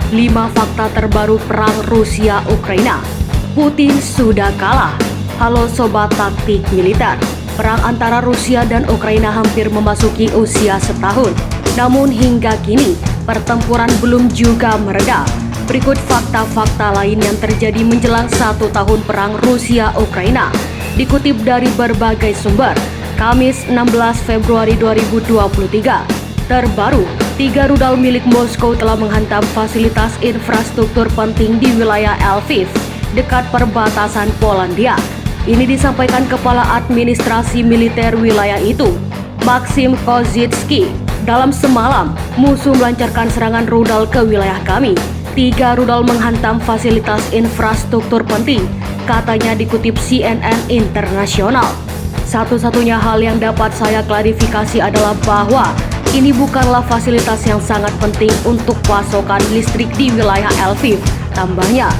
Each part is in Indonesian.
5 fakta terbaru perang Rusia-Ukraina. Putin sudah kalah. Halo Sobat Taktik Militer. Perang antara Rusia dan Ukraina hampir memasuki usia setahun. Namun hingga kini, pertempuran belum juga mereda. Berikut fakta-fakta lain yang terjadi menjelang 1 tahun perang Rusia-Ukraina. Dikutip dari berbagai sumber, Kamis 16 Februari 2023. Terbaru, 3 rudal milik Moskow telah menghantam fasilitas infrastruktur penting di wilayah Lviv, dekat perbatasan Polandia. Ini disampaikan Kepala Administrasi Militer wilayah itu, Maksim Kozytsky. Dalam semalam, musuh melancarkan serangan rudal ke wilayah kami. 3 rudal menghantam fasilitas infrastruktur penting, katanya dikutip CNN Internasional. Satu-satunya hal yang dapat saya klarifikasi adalah bahwa ini bukanlah fasilitas yang sangat penting untuk pasokan listrik di wilayah Lviv. Tambahnya,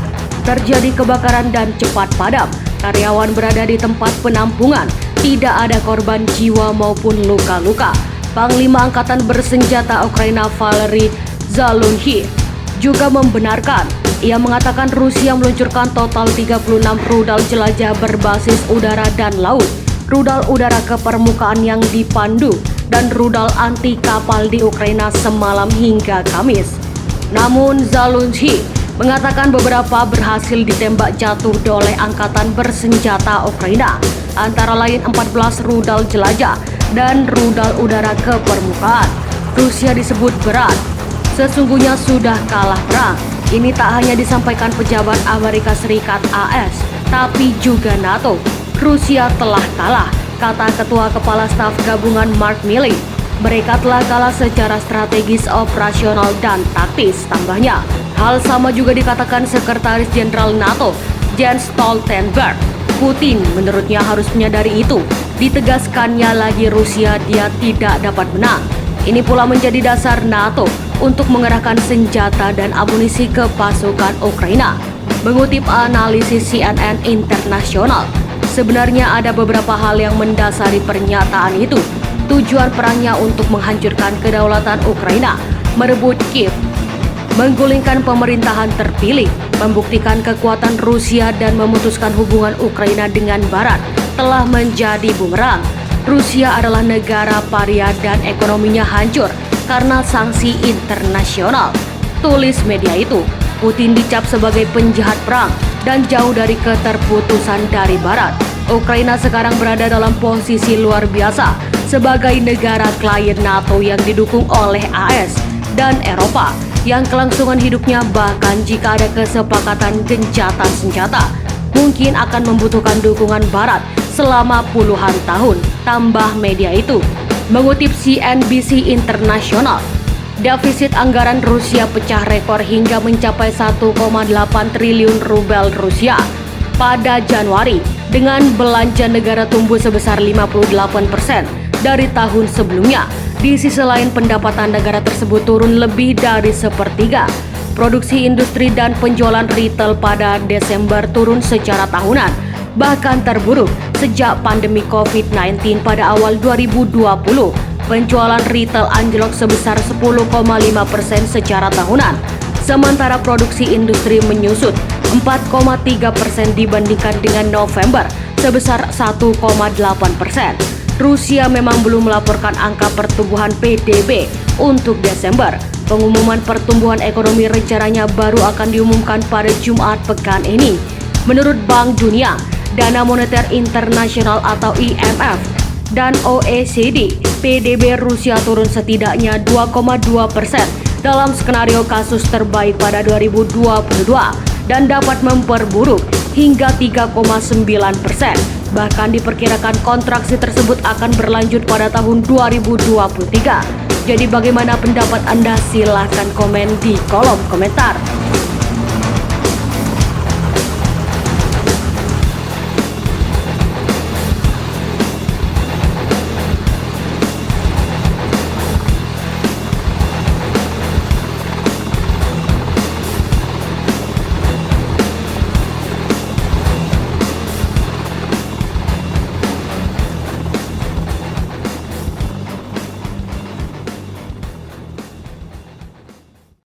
terjadi kebakaran dan cepat padam. Karyawan berada di tempat penampungan. Tidak ada korban jiwa maupun luka-luka. Panglima Angkatan Bersenjata Ukraina Valery Zaluzhnyi juga membenarkan. Ia mengatakan Rusia meluncurkan total 36 rudal jelajah berbasis udara dan laut, rudal udara ke permukaan yang dipandu, dan rudal anti kapal di Ukraina semalam hingga Kamis. Namun Zaluzhnyi mengatakan beberapa berhasil ditembak jatuh oleh Angkatan Bersenjata Ukraina, antara lain 14 rudal jelajah dan rudal udara ke permukaan. Rusia disebut berat. Sesungguhnya sudah kalah perang. Ini tak hanya disampaikan pejabat Amerika Serikat AS, tapi juga NATO. Rusia telah kalah, kata Ketua Kepala Staf Gabungan Mark Milley. Mereka telah kalah secara strategis, operasional, dan taktis. Tambahnya, hal sama juga dikatakan Sekretaris Jenderal NATO, Jens Stoltenberg. Putin menurutnya harus menyadari itu. Ditegaskannya lagi Rusia dia tidak dapat menang. Ini pula menjadi dasar NATO untuk mengerahkan senjata dan amunisi ke pasukan Ukraina. Mengutip analisis CNN Internasional, sebenarnya ada beberapa hal yang mendasari pernyataan itu. Tujuan perangnya untuk menghancurkan kedaulatan Ukraina, merebut Kiev, menggulingkan pemerintahan terpilih, membuktikan kekuatan Rusia dan memutuskan hubungan Ukraina dengan Barat telah menjadi bumerang. Rusia adalah negara paria dan ekonominya hancur karena sanksi internasional. Tulis media itu, Putin dicap sebagai penjahat perang dan jauh dari keterputusan dari Barat. Ukraina sekarang berada dalam posisi luar biasa sebagai negara klien NATO yang didukung oleh AS dan Eropa, yang kelangsungan hidupnya bahkan jika ada kesepakatan gencatan senjata mungkin akan membutuhkan dukungan Barat selama puluhan tahun, tambah media itu. Mengutip CNBC Internasional, defisit anggaran Rusia pecah rekor hingga mencapai 1,8 triliun rubel Rusia pada Januari, dengan belanja negara tumbuh sebesar 58% dari tahun sebelumnya. Di sisi lain, pendapatan negara tersebut turun lebih dari sepertiga. Produksi industri dan penjualan retail pada Desember turun secara tahunan, bahkan terburuk sejak pandemi COVID-19 pada awal 2020. Penjualan retail anjlok sebesar 10,5% secara tahunan, sementara produksi industri menyusut 4,3% dibandingkan dengan November sebesar 1,8%. Rusia memang belum melaporkan angka pertumbuhan PDB untuk Desember. Pengumuman pertumbuhan ekonomi rencananya baru akan diumumkan pada Jumat pekan ini. Menurut Bank Dunia, Dana Moneter Internasional atau IMF, dan OECD, PDB Rusia turun setidaknya 2,2% dalam skenario kasus terbaik pada 2022 dan dapat memperburuk hingga 3,9%. Bahkan diperkirakan kontraksi tersebut akan berlanjut pada tahun 2023. Jadi bagaimana pendapat Anda? Silahkan komen di kolom komentar.